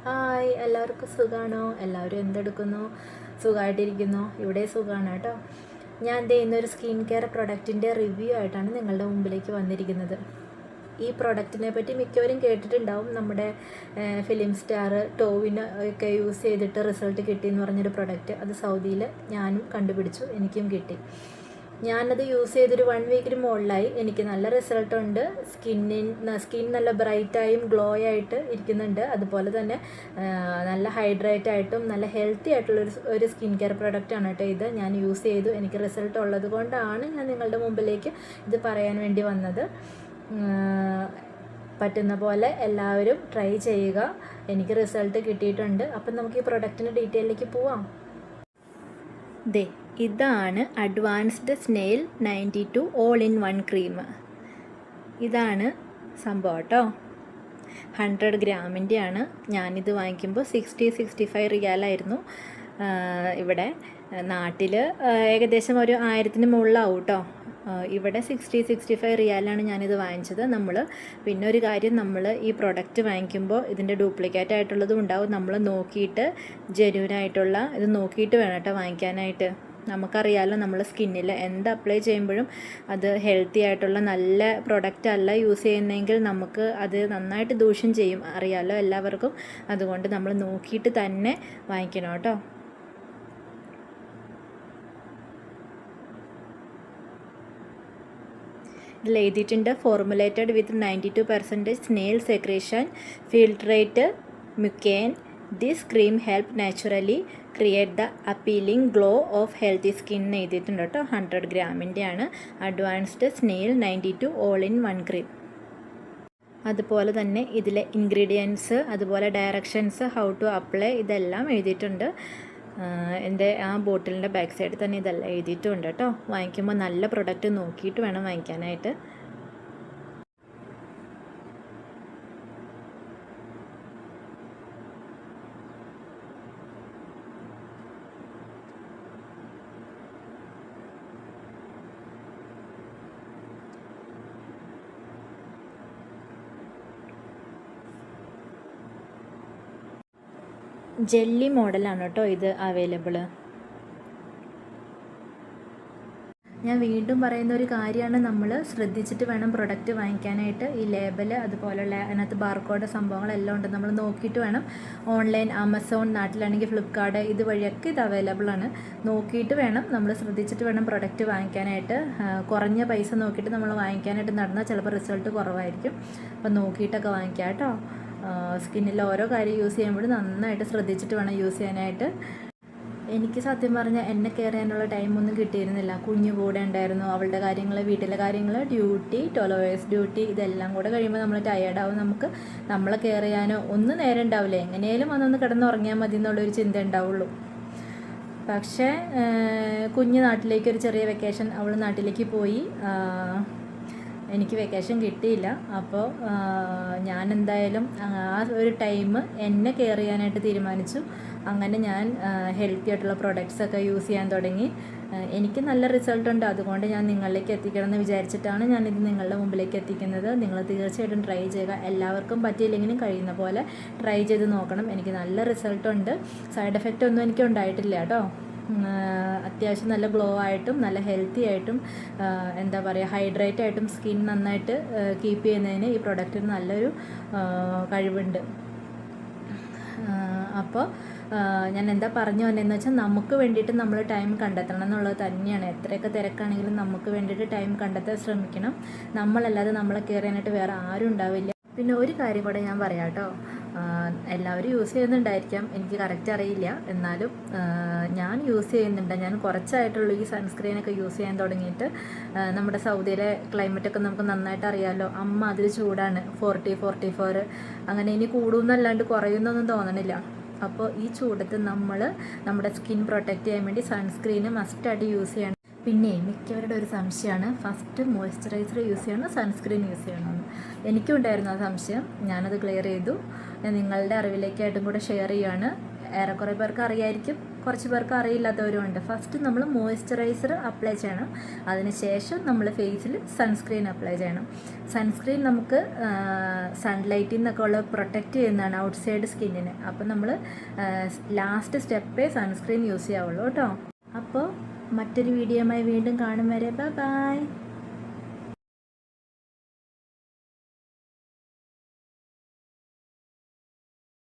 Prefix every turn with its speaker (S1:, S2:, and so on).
S1: Hi, എല്ലാവർക്കും സുഖമാണോ? എല്ലാവരും എന്തെടുക്കുന്നു? സുഖമായിട്ടിരിക്കുന്നു. ഇവിടെ സുഖമാണ് കേട്ടോ. ഞാൻ ദേ ഇന്നൊരു സ്കിൻ കെയർ പ്രൊഡക്റ്റിൻ്റെ റിവ്യൂ ആയിട്ടാണ് നിങ്ങളുടെ മുമ്പിലേക്ക് വന്നിരിക്കുന്നത്. ഈ പ്രൊഡക്റ്റിനെ പറ്റി മിക്കവരും കേട്ടിട്ടുണ്ടാവും. നമ്മുടെ ഫിലിം സ്റ്റാർ ടോവിന് ഒക്കെ യൂസ് ചെയ്തിട്ട് റിസൾട്ട് കിട്ടിയെന്ന് പറഞ്ഞൊരു പ്രൊഡക്റ്റ്. അത് സൗദിയിൽ ഞാനും കണ്ടുപിടിച്ചു, എനിക്കും കിട്ടി. ഞാനത് യൂസ് ചെയ്തൊരു 1 വീക്കിന് മുകളിലായി. എനിക്ക് നല്ല റിസൾട്ടുണ്ട്. സ്കിൻ നല്ല ബ്രൈറ്റായും ഗ്ലോ ആയിട്ട് ഇരിക്കുന്നുണ്ട്. അതുപോലെ തന്നെ നല്ല ഹൈഡ്രേറ്റ് ആയിട്ടും നല്ല ഹെൽത്തി ആയിട്ടുള്ളൊരു സ്കിൻ കെയർ പ്രൊഡക്റ്റാണ് കേട്ടോ ഇത്. ഞാൻ യൂസ് ചെയ്തു, എനിക്ക് റിസൾട്ട് ഉള്ളത് കൊണ്ടാണ് ഞാൻ നിങ്ങളുടെ മുമ്പിലേക്ക് ഇത് പറയാൻ വേണ്ടി വന്നത്. പറ്റുന്ന പോലെ എല്ലാവരും ട്രൈ ചെയ്യുക. എനിക്ക് റിസൾട്ട് കിട്ടിയിട്ടുണ്ട്. അപ്പം നമുക്ക് ഈ പ്രൊഡക്റ്റിൻ്റെ ഡീറ്റെയിലേക്ക് പോവാം. ഇതാണ് advanced snail 92 all in one cream. ഇതാണ് സംഭവം കേട്ടോ. 100 ഗ്രാമിൻ്റെയാണ്. ഞാനിത് വാങ്ങിക്കുമ്പോൾ 60-65 റിയാലായിരുന്നു. ഇവിടെ നാട്ടിൽ ഏകദേശം ഒരു 1000-ന് മുകളിലാവും കേട്ടോ. ഇവിടെ 60-65 റിയാലാണ് ഞാനിത് വാങ്ങിച്ചത്. പിന്നെ ഒരു കാര്യം, നമ്മൾ ഈ പ്രൊഡക്റ്റ് വാങ്ങിക്കുമ്പോൾ ഇതിൻ്റെ ഡ്യൂപ്ലിക്കേറ്റ് ആയിട്ടുള്ളതും ഉണ്ടാവും. നമ്മൾ നോക്കിയിട്ട് ജെന്യൂനായിട്ടുള്ള ഇത് നോക്കിയിട്ട് വേണം കേട്ടോ വാങ്ങിക്കാനായിട്ട്. നമുക്കറിയാമല്ലോ, നമ്മൾ സ്കിന്നിൽ എന്ത് അപ്ലൈ ചെയ്യുമ്പോഴും അത് ഹെൽത്തി ആയിട്ടുള്ള നല്ല പ്രൊഡക്റ്റ് അല്ല യൂസ് ചെയ്യുന്നതെങ്കിൽ നമുക്ക് അത് നന്നായിട്ട് ദൂഷ്യം ചെയ്യും, അറിയാമല്ലോ എല്ലാവർക്കും. അതുകൊണ്ട് നമ്മൾ നോക്കിയിട്ട് തന്നെ വാങ്ങിക്കണം കേട്ടോ. ഇതിൽ എഴുതിയിട്ടുണ്ട്, formulated with 92% snail secretion filtrate mucin. This cream help naturally create the appealing glow of healthy skin എന്ന് എഴുതിയിട്ടുണ്ട് കേട്ടോ. 100 ഗ്രാമിൻ്റെയാണ്. Advanced snail 92 all in one cream. അതുപോലെ തന്നെ ഇതിലെ ഇൻഗ്രീഡിയൻസ്, അതുപോലെ ഡയറക്ഷൻസ്, ഹൗ ടു അപ്ലൈ, ഇതെല്ലാം എഴുതിയിട്ടുണ്ട്. എൻ്റെ ആ ബോട്ടിലിൻ്റെ ബാക്ക് സൈഡിൽ തന്നെ ഇതെല്ലാം എഴുതിയിട്ടുണ്ട് കേട്ടോ. വാങ്ങിക്കുമ്പോൾ നല്ല പ്രൊഡക്റ്റ് നോക്കിയിട്ട് വേണം വാങ്ങിക്കാനായിട്ട്. ജെല്ലി മോഡലാണ് കേട്ടോ ഇത് അവൈലബിൾ. ഞാൻ വീണ്ടും പറയുന്ന ഒരു കാര്യമാണ്, നമ്മൾ ശ്രദ്ധിച്ചിട്ട് വേണം പ്രൊഡക്റ്റ് വാങ്ങിക്കാനായിട്ട്. ഈ ലേബൽ അതുപോലുള്ള അതിനകത്ത് ബാർകോഡ് സംഭവങ്ങളെല്ലാം ഉണ്ട്. നമ്മൾ നോക്കിയിട്ട് വേണം. ഓൺലൈൻ ആമസോൺ, നാട്ടിലാണെങ്കിൽ ഫ്ലിപ്കാർട്ട്, ഇതുവഴിയൊക്കെ ഇത് അവൈലബിൾ ആണ്. നോക്കിയിട്ട് വേണം, നമ്മൾ ശ്രദ്ധിച്ചിട്ട് വേണം പ്രൊഡക്റ്റ് വാങ്ങിക്കാനായിട്ട്. കുറഞ്ഞ പൈസ നോക്കിയിട്ട് നമ്മൾ വാങ്ങിക്കാനായിട്ട് നടന്നാൽ ചിലപ്പോൾ റിസൾട്ട് കുറവായിരിക്കും. അപ്പം നോക്കിയിട്ടൊക്കെ വാങ്ങിക്കാം കേട്ടോ. സ്കിന്നിൽ ഓരോ കാര്യം യൂസ് ചെയ്യുമ്പോഴും നന്നായിട്ട് ശ്രദ്ധിച്ചിട്ട് വേണം യൂസ് ചെയ്യാനായിട്ട്. എനിക്ക് സത്യം പറഞ്ഞാൽ എന്നെ കെയർ ചെയ്യാനുള്ള ടൈമൊന്നും കിട്ടിയിരുന്നില്ല. കുഞ്ഞു കൂടെ ഉണ്ടായിരുന്നു, അവളുടെ കാര്യങ്ങൾ, വീട്ടിലെ കാര്യങ്ങൾ, ഡ്യൂട്ടി, 12 hours ഡ്യൂട്ടി, ഇതെല്ലാം കൂടെ കഴിയുമ്പോൾ നമ്മൾ ടയേർഡാവും. നമുക്ക് നമ്മളെ കെയർ ചെയ്യാനോ ഒന്നും നേരം ഉണ്ടാവില്ല. എങ്ങനെയാലും വന്നൊന്ന് കിടന്നുറങ്ങിയാൽ മതി എന്നുള്ളൊരു ചിന്ത ഉണ്ടാവുള്ളൂ. പക്ഷേ കുഞ്ഞ് നാട്ടിലേക്ക് ഒരു ചെറിയ വെക്കേഷൻ, അവൾ നാട്ടിലേക്ക് പോയി. എനിക്ക് വെക്കേഷൻ കിട്ടിയില്ല. അപ്പോൾ ഞാൻ എന്തായാലും ആ ഒരു ടൈം എന്നെ കെയർ ചെയ്യാനായിട്ട് തീരുമാനിച്ചു. അങ്ങനെ ഞാൻ ഹെൽത്തി ആയിട്ടുള്ള പ്രൊഡക്ട്സൊക്കെ യൂസ് ചെയ്യാൻ തുടങ്ങി. എനിക്ക് നല്ല റിസൾട്ടുണ്ട്. അതുകൊണ്ട് ഞാൻ നിങ്ങളിലേക്ക് എത്തിക്കണം എന്ന് വിചാരിച്ചിട്ടാണ് ഞാനിത് നിങ്ങളുടെ മുമ്പിലേക്ക് എത്തിക്കുന്നത്. നിങ്ങൾ തീർച്ചയായിട്ടും ട്രൈ ചെയ്യുക. എല്ലാവർക്കും പറ്റിയില്ലെങ്കിലും കഴിയുന്ന പോലെ ട്രൈ ചെയ്ത് നോക്കണം. എനിക്ക് നല്ല റിസൾട്ടുണ്ട്. സൈഡ് എഫക്റ്റ് ഒന്നും എനിക്ക് ഉണ്ടായിട്ടില്ല കേട്ടോ. അത്യാവശ്യം നല്ല ഗ്ലോ ആയിട്ടും നല്ല ഹെൽത്തി ആയിട്ടും എന്താ പറയുക, ഹൈഡ്രേറ്റ് ആയിട്ടും സ്കിൻ നന്നായിട്ട് കീപ്പ് ചെയ്യുന്നതിന് ഈ പ്രൊഡക്റ്റിന് നല്ലൊരു കഴിവുണ്ട്. അപ്പോൾ ഞാൻ എന്താ പറഞ്ഞു വന്നതെന്ന് വെച്ചാൽ, നമുക്ക് വേണ്ടിയിട്ട് നമ്മൾ ടൈം കണ്ടെത്തണം എന്നുള്ളത് തന്നെയാണ്. എത്രയൊക്കെ തിരക്കാണെങ്കിലും നമുക്ക് വേണ്ടിയിട്ട് ടൈം കണ്ടെത്താൻ ശ്രമിക്കണം. നമ്മളല്ലാതെ നമ്മളെ കെയർ ചെയ്യാനായിട്ട് വേറെ ആരും ഉണ്ടാവില്ല. പിന്നെ ഒരു കാര്യം കൂടെ ഞാൻ പറയാം കേട്ടോ. എല്ലാവരും യൂസ് ചെയ്യുന്നുണ്ടായിരിക്കാം, എനിക്ക് കറക്റ്റ് അറിയില്ല. എന്നാലും ഞാൻ യൂസ് ചെയ്യുന്നുണ്ട്. ഞാൻ കുറച്ചായിട്ടുള്ളൂ ഈ സൺസ്ക്രീനൊക്കെ യൂസ് ചെയ്യാൻ തുടങ്ങിയിട്ട്. നമ്മുടെ സൗദിയിലെ ക്ലൈമറ്റൊക്കെ നമുക്ക് നന്നായിട്ട് അറിയാമല്ലോ. അതിൽ ചൂടാണ്. 40-44 അങ്ങനെ. ഇനി കൂടുമെന്നല്ലാണ്ട് കുറയുന്നൊന്നും തോന്നണില്ല. അപ്പോൾ ഈ ചൂടത്ത് നമ്മുടെ സ്കിൻ പ്രൊട്ടക്റ്റ് ചെയ്യാൻ വേണ്ടി സൺസ്ക്രീന് മസ്റ്റായിട്ട് യൂസ് ചെയ്യണം. പിന്നെ മിക്കവരുടെ ഒരു സംശയമാണ്, ഫസ്റ്റ് മോയ്സ്ചറൈസർ യൂസ് ചെയ്യണം, സൺസ്ക്രീൻ യൂസ് ചെയ്യണമെന്ന്. എനിക്കും ഉണ്ടായിരുന്നു ആ സംശയം. ഞാനത് ക്ലിയർ ചെയ്തു. ഞാൻ നിങ്ങളുടെ അറിവിലേക്കായിട്ടും കൂടെ ഷെയർ ചെയ്യുകയാണ്. ഏറെക്കുറെ പേർക്ക് അറിയായിരിക്കും, കുറച്ച് പേർക്ക് അറിയില്ലാത്തവരും ഉണ്ട്. ഫസ്റ്റ് നമ്മൾ മോയ്സ്ചറൈസർ അപ്ലൈ ചെയ്യണം, അതിനുശേഷം നമ്മൾ ഫേസിൽ സൺസ്ക്രീൻ അപ്ലൈ ചെയ്യണം. സൺസ്ക്രീൻ നമുക്ക് സൺലൈറ്റിൽ നിന്നൊക്കെ ഉള്ള പ്രൊട്ടക്റ്റ് ചെയ്യുന്നതാണ് ഔട്ട്സൈഡ് സ്കിന്നിന്. അപ്പോൾ നമ്മൾ ലാസ്റ്റ് സ്റ്റെപ്പേ സൺസ്ക്രീൻ യൂസ് ചെയ്യാവുള്ളൂ കേട്ടോ. അപ്പോൾ മറ്റൊരു വീഡിയോയുമായി വീണ്ടും കാണും വരെ ബൈ.